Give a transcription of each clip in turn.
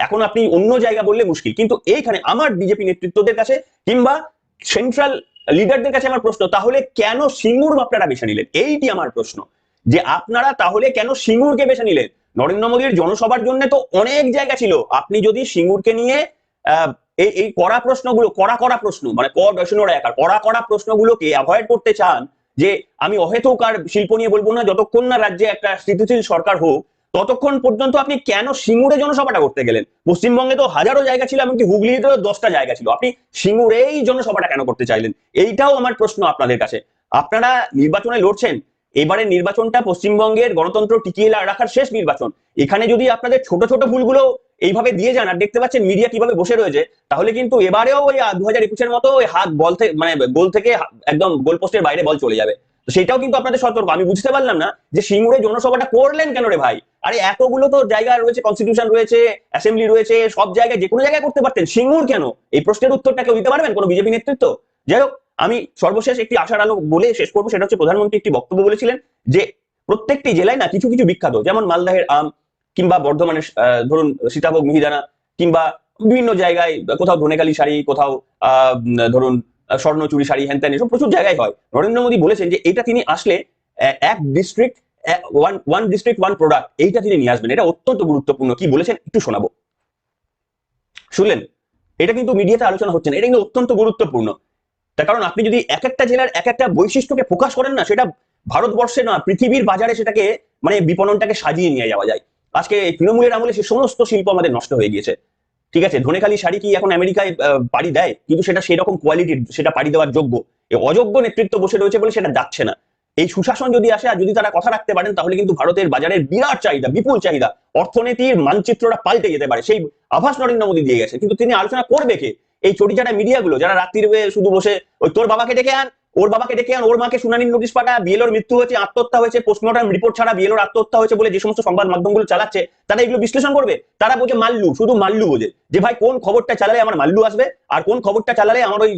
এখন আপনি অন্য জায়গা বললে মুশকিল, কিন্তু এইখানে আমার বিজেপি নেতৃত্বদের কাছে কিংবা সেন্ট্রাল লিডারদের কাছে আমার প্রশ্ন, তাহলে কেন সিঙ্গুর আপনারা বেছে নিলেন? এইটি আমার প্রশ্ন, যে আপনারা তাহলে কেন সিঙ্গুরকে বেছে নিলেন? নরেন্দ্র মোদীর জনসভার জন্য তো অনেক জায়গা ছিল। আপনি যদি সিঙ্গুরকে নিয়ে এই এই কড়া প্রশ্নগুলো, কড়া প্রশ্ন মানে কড়া প্রশ্নগুলোকে অ্যাভয়েড করতে চান, যে আমি অহেতুক আর শিল্প নিয়ে বলবো না, যতক্ষণ না রাজ্যে একটা স্থিতিশীল সরকার হোক ততক্ষণ পর্যন্ত আপনি কেন সিঙ্গুরে জনসভাটা করতে গেলেন? পশ্চিমবঙ্গে তো হাজারো জায়গা ছিল, এমনকি হুগলিতেও 10টা জায়গা ছিল, আপনি সিঙ্গুরেই জনসভাটা কেন করতে চাইলেন? এইটাও আমার প্রশ্ন আপনাদের কাছে। আপনারা নির্বাচনে লড়ছেন, এবারের নির্বাচনটা পশ্চিমবঙ্গের গণতন্ত্র টিকিয়ে রাখার শেষ নির্বাচন। এখানে যদি আপনাদের ছোট ছোট ভুলগুলো এইভাবে দিয়ে যান, আর দেখতে পাচ্ছেন মিডিয়া কিভাবে বসে রয়েছে, তাহলে কিন্তু এবারেও ওই 2021-এর মতো ওই হাত বল থেকে মানে গোল থেকে একদম গোল পোস্টের বাইরে বল চলে যাবে। তো সেটাও কিন্তু আপনাদের সতর্ক। আমি বুঝতে পারলাম না যে সিঙ্গুরে জনসভাটা করলেন কেন রে ভাই? আরে এতগুলো তো জায়গা রয়েছে, কনস্টিটিউশন রয়েছে, অ্যাসেম্বলি রয়েছে, সব জায়গায় যে কোনো জায়গায় করতে পারতেন, সিঙ্গুর কেন? এই প্রশ্নের উত্তরটা কেউ দিতে পারবেন কোনো বিজেপি নেতৃত্ব? যাই হোক, আমি সর্বশেষ একটি আশার আলো বলে শেষ করবো। সেটা হচ্ছে প্রধানমন্ত্রী একটি বক্তব্য বলেছিলেন যে প্রত্যেকটি জেলায় না কিছু কিছু বিখ্যাত, যেমন মালদাহের আম, কিংবা বর্ধমানের ধরুন সীতাভোগ মিহিদানা, কিংবা বিভিন্ন জায়গায় কোথাও ধনেকালি শাড়ি, কোথাও ধরুন স্বর্ণচুরি শাড়ি, হ্যান ত্যান, এসব প্রচুর জায়গায় হয়। নরেন্দ্র মোদী বলেছেন যে এটা তিনি আসলে এক district one district one product, এইটা তিনি নিয়ে আসবেন। এটা অত্যন্ত গুরুত্বপূর্ণ। কি বলেছেন একটু শোনাবো, শুনলেন? এটা কিন্তু মিডিয়াতে আলোচনা হচ্ছে না, এটা কিন্তু অত্যন্ত গুরুত্বপূর্ণ। তার কারণ আপনি যদি এক একটা জেলার এক একটা বৈশিষ্ট্যকে ফোকাস করেন না, সেটা ভারতবর্ষে না পৃথিবীর বাজারে সেটাকে মানে বিপণনটাকে সাজিয়ে নিয়ে যাওয়া যায়। আজকে তৃণমূলের আমলে সে সমস্ত শিল্প আমাদের নষ্ট হয়ে গিয়েছে। ঠিক আছে, ধনেখালি শাড়ি কি এখন আমেরিকায় পাড়ি দেয়? কিন্তু সেটা সেরকম কোয়ালিটির, সেটা পাড়ি দেওয়ার যোগ্য। এই অযোগ্য নেতৃত্ব বসে রয়েছে বলে সেটা যাচ্ছে না। এই সুশাসন যদি আসে আর যদি তারা কথা রাখতে পারেন, তাহলে কিন্তু ভারতের বাজারের বিরাট চাহিদা, বিপুল চাহিদা, অর্থনীতির মানচিত্রটা পাল্টে যেতে পারে। সেই আভাস নরেন্দ্র মোদী দিয়ে গেছে, কিন্তু তিনি আলোচনা করবে কে? এই চটিচাটা মিডিয়াগুলো, যারা রাত্রির শুধু বসে ওই তোর বাবাকে ডেকে আন, ওর বাবাকে ডেকে আন, ওর মাকে শুনানির নোটিশ পাঠা, বিএলওর মৃত্যু হয়েছে, আত্মহত্যা হয়েছে, পোস্টমর্টম রিপোর্ট ছাড়া বিএলওর আত্মহত্যা হয়েছে বলে যে সমস্ত সংবাদ মাধ্যমগুলো চালাচ্ছে, তারা এগুলো বিশ্লেষণ করবে? তারা বোঝে মাল্লু, শুধু মাল্লু বোঝে, যে ভাই কোন খবরটা চালালে আমার মাল্লু আসবে, আর কোন খবরটা চালালে আমার ওই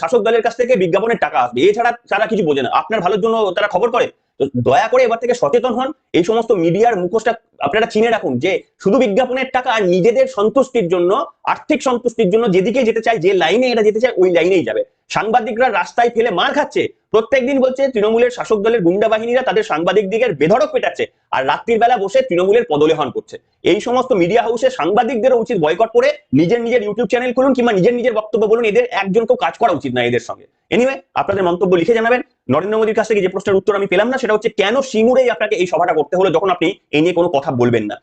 শাসক দলের কাছ থেকে বিজ্ঞাপনের টাকা আসবে। এছাড়া তারা কিছু বোঝে না। আপনার ভালোর জন্য তারা খবর করে। তো দয়া করে এবার থেকে সচেতন হন। এই সমস্ত মিডিয়ার মুখোশটা আপনারা চিনে রাখুন, যে শুধু বিজ্ঞাপনের টাকা আর নিজেদের সন্তুষ্টির জন্য, আর্থিক সন্তুষ্টির জন্য যেদিকে যেতে চায়, যে লাইনে এরা যেতে চায়, ওই লাইনেই যাবে। সাংবাদিকরা রাস্তায় ফেলে মার খাচ্ছে, প্রত্যেকদিন বলছে তৃণমূলের শাসক দলের গুন্ডা বাহিনীরা তাদের সাংবাদিকদের বেধড়ক পেটাচ্ছে, আর রাত্রির বেলা বসে তৃণমূলের পদলেহন করছে। এই সমস্ত মিডিয়া হাউসে সাংবাদিকদেরও উচিত বয়কট করে নিজের নিজের ইউটিউব চ্যানেল খুলুন, কিংবা নিজের নিজের বক্তব্য বলুন। এদের একজনকেও কাজ করা উচিত না এদের সঙ্গে। এনিওয়ে, আপনাদের মন্তব্য লিখে জানাবেন। নরেন্দ্র মোদীর কাছ থেকে যে প্রশ্নের উত্তর আমি পেলাম না, সেটা হচ্ছে কেন সিঙ্গুরেই আপনাকে এই সভাটা করতে হলো, যখন আপনি এই নিয়ে কোনো কথা বলবেন না।